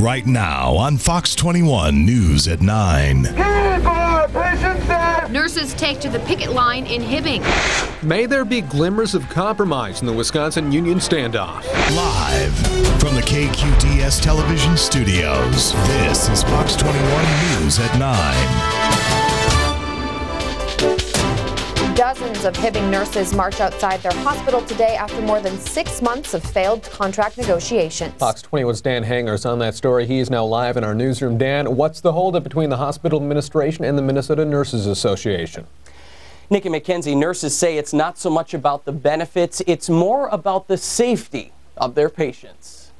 right now on Fox 21 News at 9. Nurses take to the picket line in Hibbing. May there be glimmers of compromise in the Wisconsin union standoff. Live from the KQDS television studios, this is Fox 21 News at 9. Dozens of Hibbing nurses march outside their hospital today after more than 6 months of failed contract negotiations. Fox 21's Dan Hanger's on that story. He is now live in our newsroom. Dan, what's the holdup between the hospital administration and the Minnesota Nurses Association? Nick and McKenzie, nurses say it's not so much about the benefits, it's more about the safety of their patients.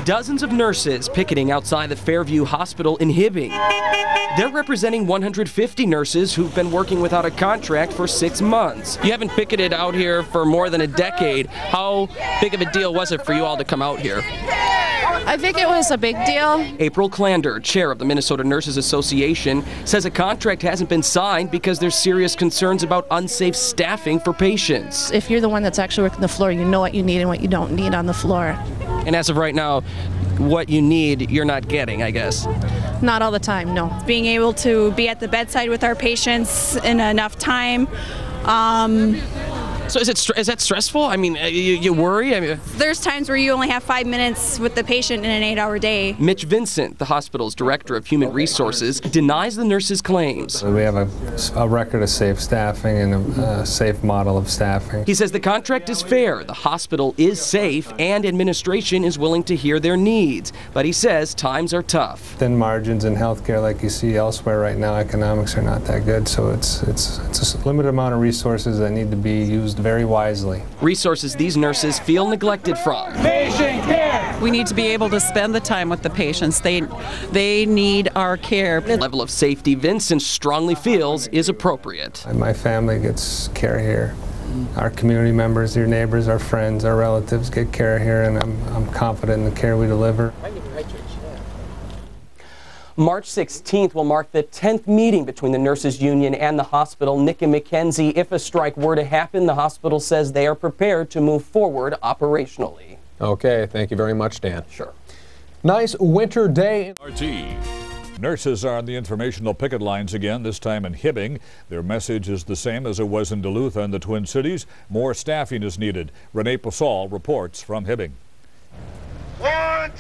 Dozens of nurses picketing outside the Fairview Hospital in Hibbing. They're representing 150 nurses who've been working without a contract for 6 months. You haven't picketed out here for more than a decade. How big of a deal was it for you all to come out here? I think it was a big deal. April Klander, chair of the Minnesota Nurses Association, says a contract hasn't been signed because there's serious concerns about unsafe staffing for patients. If you're the one that's actually working the floor, you know what you need and what you don't need on the floor. And as of right now, what you need, you're not getting, I guess. Not all the time, no. Being able to be at the bedside with our patients in enough time. So is that stressful? I mean, you worry? I mean, there's times where you only have 5 minutes with the patient in an 8-hour day. Mitch Vincent, the hospital's director of human resources, denies the nurses' claims. We have a record of safe staffing and a safe model of staffing. He says the contract is fair, the hospital is safe, and administration is willing to hear their needs. But he says times are tough. Thin margins in healthcare like you see elsewhere right now, economics are not that good, so it's a limited amount of resources that need to be used very wisely. Resources these nurses feel neglected from. Patient care! We need to be able to spend the time with the patients. They need our care. The level of safety Vincent strongly feels is appropriate. My family gets care here. Our community members, your neighbors, our friends, our relatives get care here, and I'm confident in the care we deliver. March 16th will mark the 10th meeting between the nurses union and the hospital. Nick and McKenzie, if a strike were to happen, the hospital says they are prepared to move forward operationally. Okay, thank you very much, Dan. Sure. Nice winter day. RT. Nurses are on the informational picket lines again, this time in Hibbing. Their message is the same as it was in Duluth and the Twin Cities. More staffing is needed. Renee Pasal reports from Hibbing. 1, 2,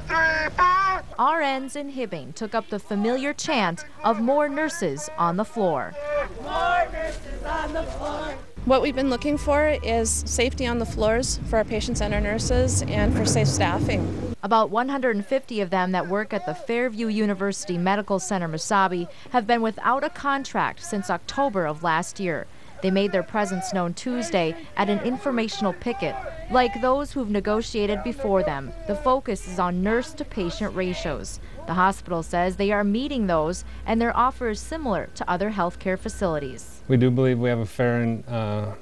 3, 4. RNs in Hibbing took up the familiar chant of more nurses on the floor. More nurses on the floor. What we've been looking for is safety on the floors for our patients and our nurses, and for safe staffing. About 150 of them that work at the Fairview University Medical Center Mesabi have been without a contract since October of last year. They made their presence known Tuesday at an informational picket. Like those who've negotiated before them, the focus is on nurse-to-patient ratios. The hospital says they are meeting those, and their offer is similar to other healthcare facilities. We do believe we have a fair and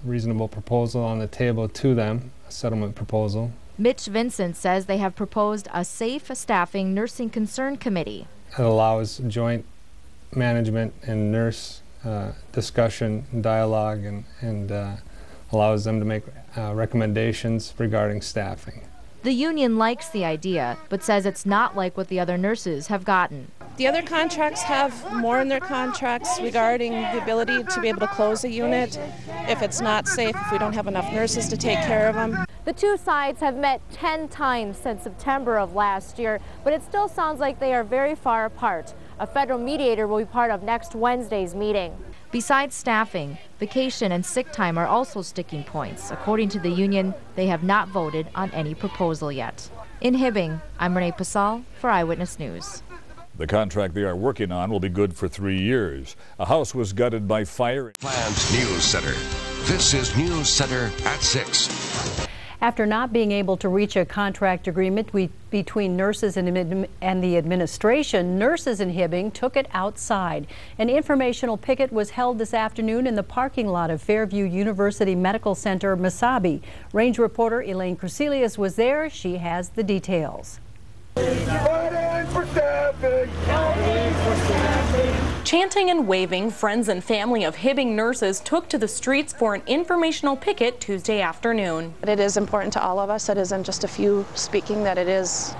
reasonable proposal on the table to them, a settlement proposal. Mitch Vincent says they have proposed a safe staffing nursing concern committee. It allows joint management and nurse discussion and dialogue, and allows them to make recommendations regarding staffing. The union likes the idea, but says it's not like what the other nurses have gotten. The other contracts have more in their contracts regarding the ability to be able to close a unit if it's not safe, if we don't have enough nurses to take care of them. The two sides have met 10 times since September of last year, but it still sounds like they are very far apart. A federal mediator will be part of next Wednesday's meeting. Besides staffing, vacation and sick time are also sticking points. According to the union, they have not voted on any proposal yet. In Hibbing, I'm Renee Pasal for Eyewitness News. The contract they are working on will be good for 3 years. A house was gutted by fire. Planned News Center. This is News Center at 6. After not being able to reach a contract agreement between nurses and the administration, nurses in Hibbing took it outside. An informational picket was held this afternoon in the parking lot of Fairview University Medical Center, Mesabi. Range reporter Elaine Crucelius was there. She has the details. Chanting and waving, friends and family of Hibbing nurses took to the streets for an informational picket Tuesday afternoon. It is important to all of us. It isn't just a few speaking, that it is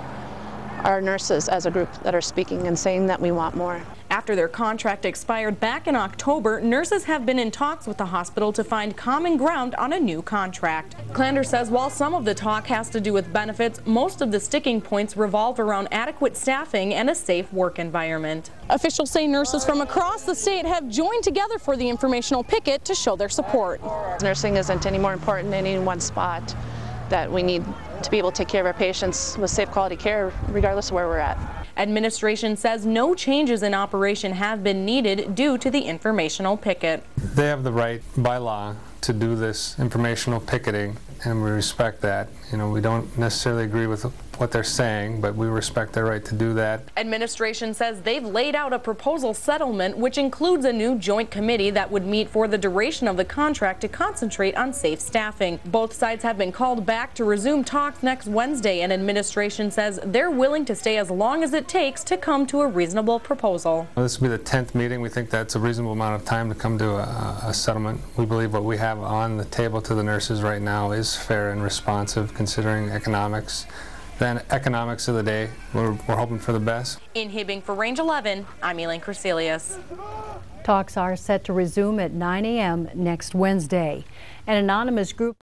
our nurses as a group that are speaking and saying that we want more. After their contract expired back in October, nurses have been in talks with the hospital to find common ground on a new contract. Klander says while some of the talk has to do with benefits, most of the sticking points revolve around adequate staffing and a safe work environment. Officials say nurses from across the state have joined together for the informational picket to show their support. Nursing isn't any more important in any one spot, that we need to be able to take care of our patients with safe quality care regardless of where we're at. Administration says no changes in operation have been needed due to the informational picket. They have the right by law to do this informational picketing, and we respect that. You know, we don't necessarily agree with what they're saying, but we respect their right to do that. Administration says they've laid out a proposal settlement which includes a new joint committee that would meet for the duration of the contract to concentrate on safe staffing. Both sides have been called back to resume talks next Wednesday, and administration says they're willing to stay as long as it takes to come to a reasonable proposal. Well, this will be the 10th meeting. We think that's a reasonable amount of time to come to a settlement. We believe what we have on the table to the nurses right now is fair and responsive considering economics. Then economics of the day, we're hoping for the best. In Hibbing for Range 11, I'm Elaine Crecelius. Talks are set to resume at 9 a.m. next Wednesday. An anonymous group